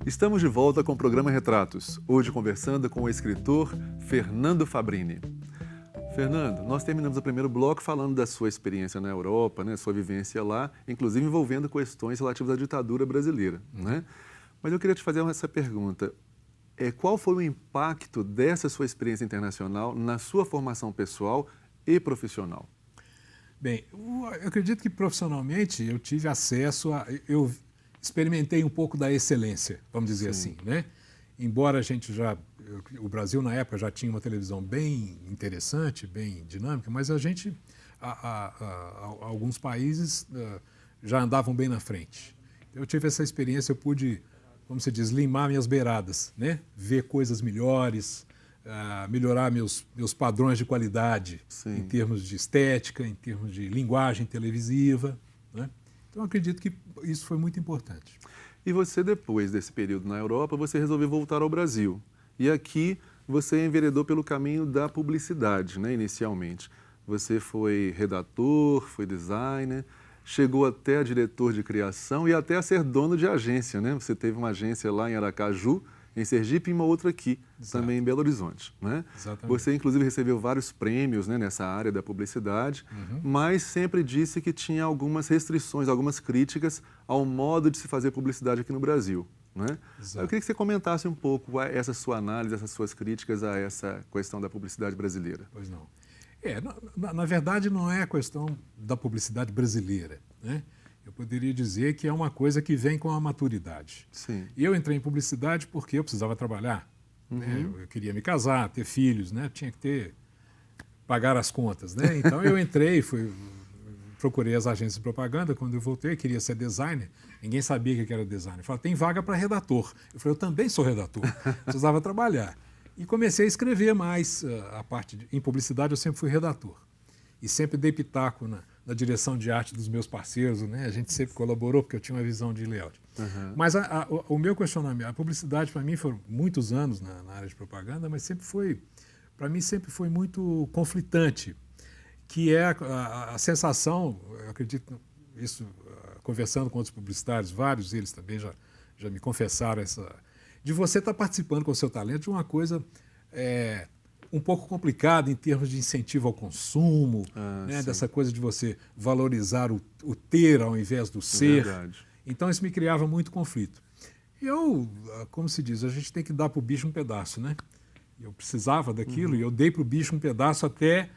Estamos de volta com o programa Retratos, hoje conversando com o escritor Fernando Fabrini. Fernando, nós terminamos o primeiro bloco falando da sua experiência na Europa, né, sua vivência lá, inclusive envolvendo questões relativas à ditadura brasileira, né? Mas eu queria te fazer essa pergunta. Qual foi o impacto dessa sua experiência internacional na sua formação pessoal e profissional? Bem, eu acredito que profissionalmente eu tive acesso eu experimentei um pouco da excelência, vamos dizer assim, né? Embora o Brasil na época já tinha uma televisão bem interessante, bem dinâmica, mas alguns países já andavam bem na frente. Eu tive essa experiência, eu pude, como se diz, limar minhas beiradas, né? Ver coisas melhores, melhorar meus padrões de qualidade, em termos de estética, em termos de linguagem televisiva, né? Então, eu acredito que isso foi muito importante. E você, depois desse período na Europa, você resolveu voltar ao Brasil. E aqui você enveredou pelo caminho da publicidade, né, inicialmente. Você foi redator, foi designer, chegou até a diretor de criação e até a ser dono de agência, né? Você teve uma agência lá em Aracaju, em Sergipe, e uma outra aqui, também em Belo Horizonte, né? Exatamente. Você, inclusive, recebeu vários prêmios, né, nessa área da publicidade, mas sempre disse que tinha algumas restrições, algumas críticas ao modo de se fazer publicidade aqui no Brasil, né? Eu queria que você comentasse um pouco essa sua análise, essas suas críticas a essa questão da publicidade brasileira. Pois não. Na verdade, não é a questão da publicidade brasileira, né? Eu poderia dizer que é uma coisa que vem com a maturidade. Sim. E eu entrei em publicidade porque eu precisava trabalhar, né? Eu queria me casar, ter filhos, né? Tinha que pagar as contas, né? Então eu entrei, procurei as agências de propaganda. Quando eu voltei, queria ser designer. Ninguém sabia o que era designer. Eu falei, tem vaga para redator. Eu falei, eu também sou redator. Precisava trabalhar. E comecei a escrever mais em publicidade. Eu sempre fui redator e sempre dei pitaco na direção de arte dos meus parceiros, né? A gente sempre colaborou porque eu tinha uma visão de layout. Mas o meu questionamento, a publicidade para mim foram muitos anos na área de propaganda, mas para mim sempre foi muito conflitante, que é a sensação, eu acredito isso, conversando com outros publicitários, vários deles também já me confessaram de você estar participando com o seu talento de uma coisa um pouco complicada em termos de incentivo ao consumo, né? Dessa coisa de você valorizar o ter ao invés do ser. Verdade. Então isso me criava muito conflito. Como se diz, a gente tem que dar para o bicho um pedaço, né? Eu precisava daquilo e eu dei para o bicho um pedaço até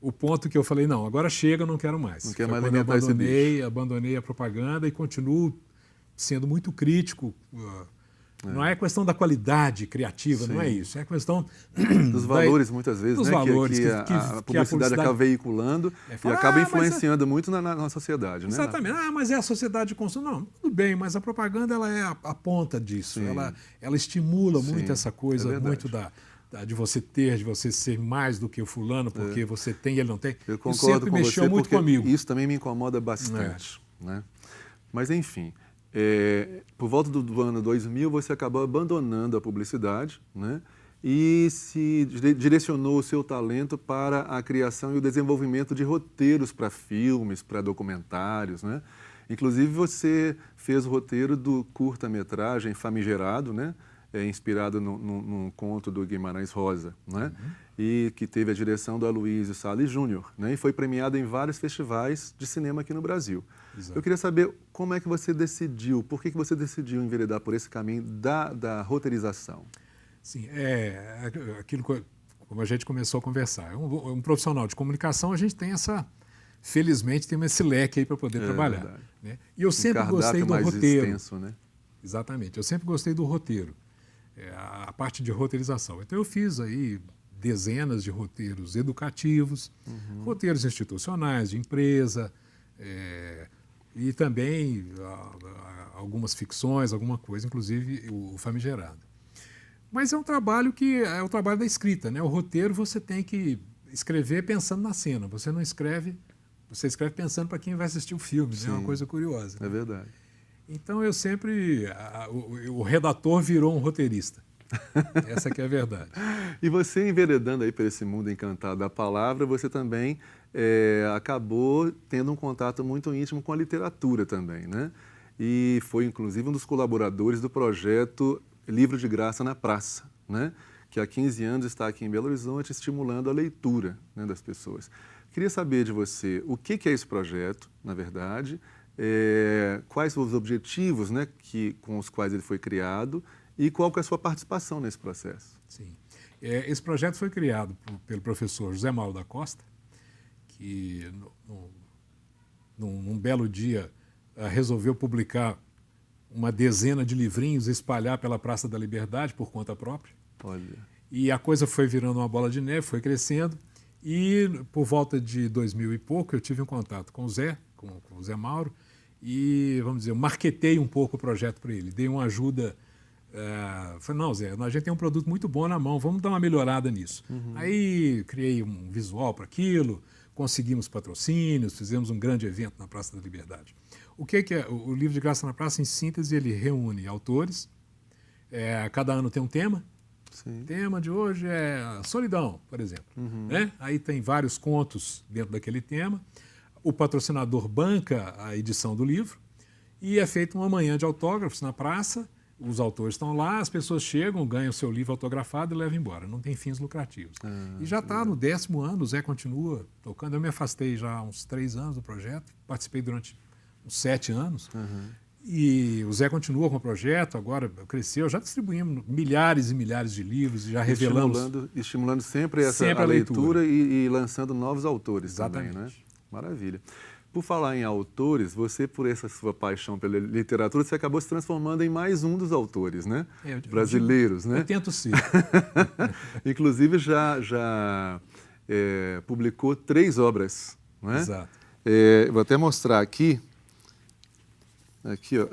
o ponto que eu falei, não, agora chega, eu não quero mais. Não quero mais alimentar esse bicho. Abandonei a propaganda e continuo sendo muito crítico. Não é questão da qualidade criativa, não é isso. É questão dos valores, muitas vezes, dos né? valores que a publicidade acaba veiculando e acaba influenciando muito na sociedade, né? Exatamente. Mas é a sociedade de consumo. Não, tudo bem, mas a propaganda ela é a ponta disso. Ela estimula muito essa coisa, muito de você de você ser mais do que o fulano, porque você tem e ele não tem. Eu concordo com você, muito comigo. Isso também me incomoda bastante, né? Mas, enfim, por volta do ano 2000, você acabou abandonando a publicidade, né? E se direcionou o seu talento para a criação e o desenvolvimento de roteiros para filmes, para documentários, né? Inclusive, você fez o roteiro do curta-metragem Famigerado, né? Inspirado num conto do Guimarães Rosa, né? E que teve a direção do Aloysio Salles Júnior, né? E foi premiado em vários festivais de cinema aqui no Brasil. Exato. Eu queria saber como é que você decidiu, por que você decidiu enveredar por esse caminho da roteirização? Sim, aquilo como a gente começou a conversar. Um profissional de comunicação, a gente tem felizmente tem esse leque aí para poder trabalhar, né? E eu sempre gostei do roteiro. Extenso, né? Exatamente, eu sempre gostei do roteiro. A parte de roteirização. Então eu fiz aí dezenas de roteiros educativos, roteiros institucionais, de empresa, e também algumas ficções, alguma coisa, inclusive o Famigerado. Mas é um trabalho que é o trabalho da escrita, né? O roteiro você tem que escrever pensando na cena, você não escreve, você escreve pensando para quem vai assistir o filme, né? É uma coisa curiosa. É verdade. Então eu sempre, o redator virou um roteirista. Essa que é a verdade. E você enveredando aí por esse mundo encantado da palavra, você também acabou tendo um contato muito íntimo com a literatura também, né? E foi, inclusive, um dos colaboradores do projeto Livro de Graça na Praça, né? Que há 15 anos está aqui em Belo Horizonte estimulando a leitura, né, das pessoas. Queria saber de você o que é esse projeto, na verdade, quais os objetivos, né, com os quais ele foi criado e qual que é a sua participação nesse processo. Sim. Esse projeto foi criado pelo professor José Mauro da Costa, que num belo dia resolveu publicar uma dezena de livrinhos e espalhar pela Praça da Liberdade por conta própria. Olha. E a coisa foi virando uma bola de neve, foi crescendo. E por volta de 2000 e pouco eu tive um contato com o Zé Mauro, e, vamos dizer, eu marquetei um pouco o projeto para ele, dei uma ajuda. Falei, não, Zé, a gente tem um produto muito bom na mão, vamos dar uma melhorada nisso. Aí criei um visual para aquilo, conseguimos patrocínios, fizemos um grande evento na Praça da Liberdade. O que é o Livro de Graça na Praça? Em síntese, ele reúne autores, cada ano tem um tema. Sim. O tema de hoje é a solidão, por exemplo. Né? Aí tem vários contos dentro daquele tema. O patrocinador banca a edição do livro e é feita uma manhã de autógrafos na praça. Os autores estão lá, as pessoas chegam, ganham o seu livro autografado e levam embora. Não tem fins lucrativos. E já está no 10º ano, o Zé continua tocando. Eu me afastei já há uns 3 anos do projeto, participei durante uns 7 anos. E o Zé continua com o projeto, agora cresceu, já distribuímos milhares e milhares de livros, já revelamos. Estimulando sempre a leitura e lançando novos autores. Exatamente. Também, né? Maravilha. Por falar em autores, você, por essa sua paixão pela literatura, você acabou se transformando em mais um dos autores, né? Brasileiros, né? Eu tento ser. Inclusive, já publicou 3 obras, não é? Exato. Vou até mostrar aqui. Aqui, ó,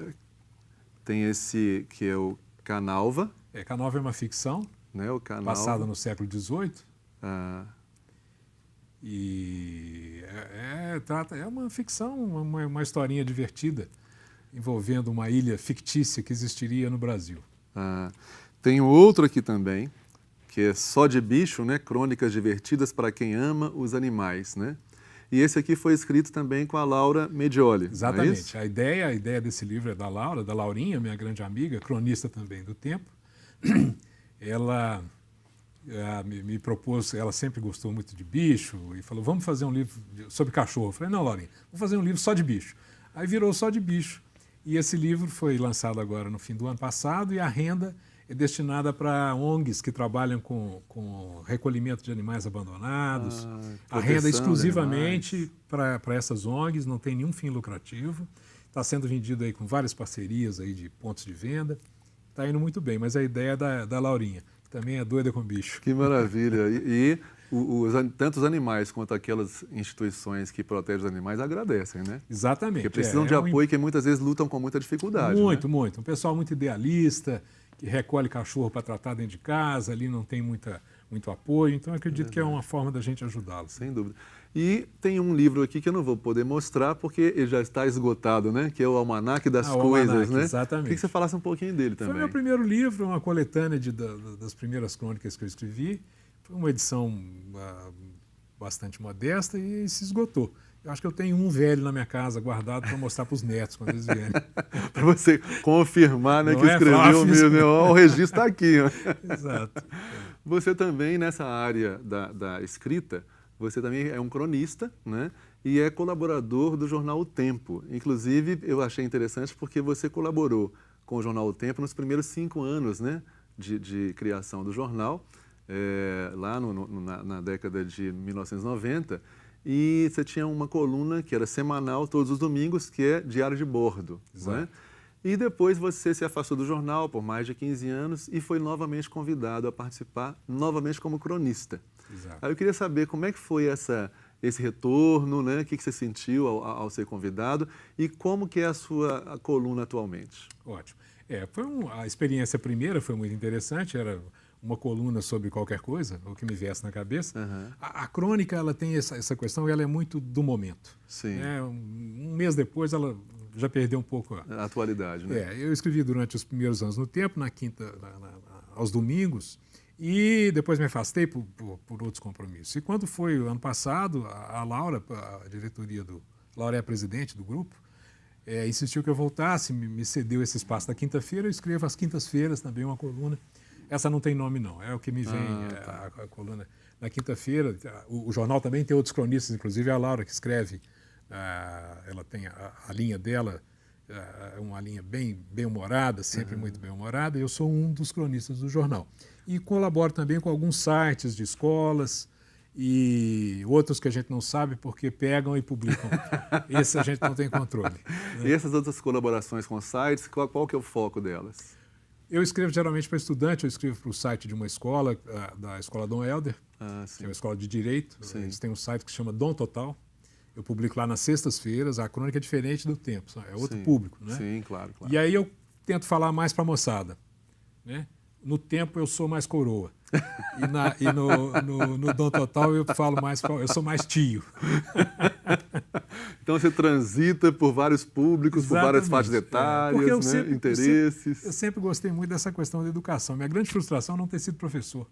tem esse que é o Canalva. Canalva é uma ficção, né, o Canalva, passada no século XVIII. E é uma ficção, uma historinha divertida, envolvendo uma ilha fictícia que existiria no Brasil. Tem outro aqui também, que é Só de Bicho, né? Crônicas divertidas para quem ama os animais, né? E esse aqui foi escrito também com a Laura Medioli. Exatamente. A ideia desse livro é da Laura, da Laurinha, minha grande amiga, cronista também do Tempo. Ela me propôs, ela sempre gostou muito de bicho, e falou, vamos fazer um livro sobre cachorro. Eu falei, não, Laurinha, vamos fazer um livro só de bicho. Aí virou Só de Bicho. E esse livro foi lançado agora no fim do ano passado, e a renda é destinada para ONGs que trabalham com recolhimento de animais abandonados. A renda é exclusivamente para essas ONGs, não tem nenhum fim lucrativo. Está sendo vendido aí com várias parcerias aí de pontos de venda. Está indo muito bem, mas a ideia é da Laurinha, que também é doida com bicho. Que maravilha! Tanto os animais quanto aquelas instituições que protegem os animais agradecem, né? Exatamente. Porque precisam de apoio que muitas vezes lutam com muita dificuldade. Muito, né? muito. Um pessoal muito idealista, que recolhe cachorro para tratar dentro de casa, ali não tem muito apoio, então eu acredito que é uma forma da gente ajudá-los. Sem dúvida. E tem um livro aqui que eu não vou poder mostrar porque ele já está esgotado, né? Que é o Almanaque das Coisas, Almanaque, né? Exatamente. Queria que você falasse um pouquinho dele também. Foi meu primeiro livro, uma coletânea das primeiras crônicas que eu escrevi. Foi uma edição bastante modesta e se esgotou. Eu acho que eu tenho um velho na minha casa guardado para mostrar para os netos quando eles vierem. Para você confirmar, né, Não que escreveu mesmo. O registro está aqui. Exato. Você também, nessa área da escrita, você também é um cronista, né? E é colaborador do jornal O Tempo. Inclusive, eu achei interessante porque você colaborou com o jornal O Tempo nos primeiros 5 anos, né, de criação do jornal, lá na década de 1990. E você tinha uma coluna que era semanal, todos os domingos, que é Diário de Bordo. Né? E depois você se afastou do jornal por mais de 15 anos e foi novamente convidado a participar, novamente como cronista. Exato. Aí eu queria saber como é que foi esse retorno, né? O que você sentiu ao ser convidado e como que é a sua coluna atualmente. Ótimo. A experiência primeira foi muito interessante, era uma coluna sobre qualquer coisa, o que me viesse na cabeça. A crônica, ela tem essa questão, ela é muito do momento. Sim. Um mês depois, ela já perdeu um pouco a atualidade, né? Eu escrevi durante os primeiros anos no Tempo, na quinta, aos domingos, E depois me afastei por outros compromissos. E quando foi o ano passado, a Laura, a diretoria Laura é a presidente do grupo, insistiu que eu voltasse, me cedeu esse espaço da quinta-feira. Eu escrevo às quintas-feiras também uma coluna. Essa não tem nome, não. É o que me vem, a coluna. Na quinta-feira, o jornal também tem outros cronistas, inclusive a Laura, que escreve. Ela tem a linha dela, uma linha bem bem-humorada, sempre muito bem-humorada. Eu sou um dos cronistas do jornal. E colaboro também com alguns sites de escolas e outros que a gente não sabe porque pegam e publicam. Esse a gente não tem controle. Né? E essas outras colaborações com sites, qual que é o foco delas? Eu escrevo geralmente para estudante, eu escrevo para o site de uma escola, da Escola Dom Helder, que é uma escola de Direito. Sim. Eles têm um site que se chama Dom Total. Eu publico lá nas sextas-feiras, a crônica é diferente do Tempo, é outro público. Né? Sim, claro. E aí eu tento falar mais para a moçada. Né? No Tempo eu sou mais coroa. E no Dom Total eu falo mais, eu sou mais tio. Então você transita por vários públicos, por várias faixas etárias, né? Interesses. Eu sempre gostei muito dessa questão da educação. Minha grande frustração é não ter sido professor.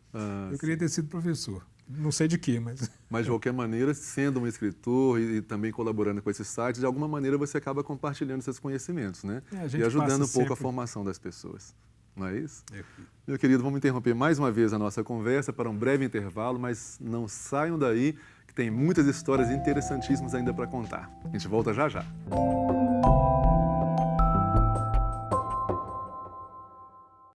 Eu queria ter sido professor. Não sei de quê, mas... Mas, de qualquer maneira, sendo um escritor e também colaborando com esse site, de alguma maneira você acaba compartilhando seus conhecimentos, né? E ajudando um pouco a formação das pessoas. Não é isso? Meu querido, vamos interromper mais uma vez a nossa conversa para um breve intervalo, mas não saiam daí, que tem muitas histórias interessantíssimas ainda para contar. A gente volta já já.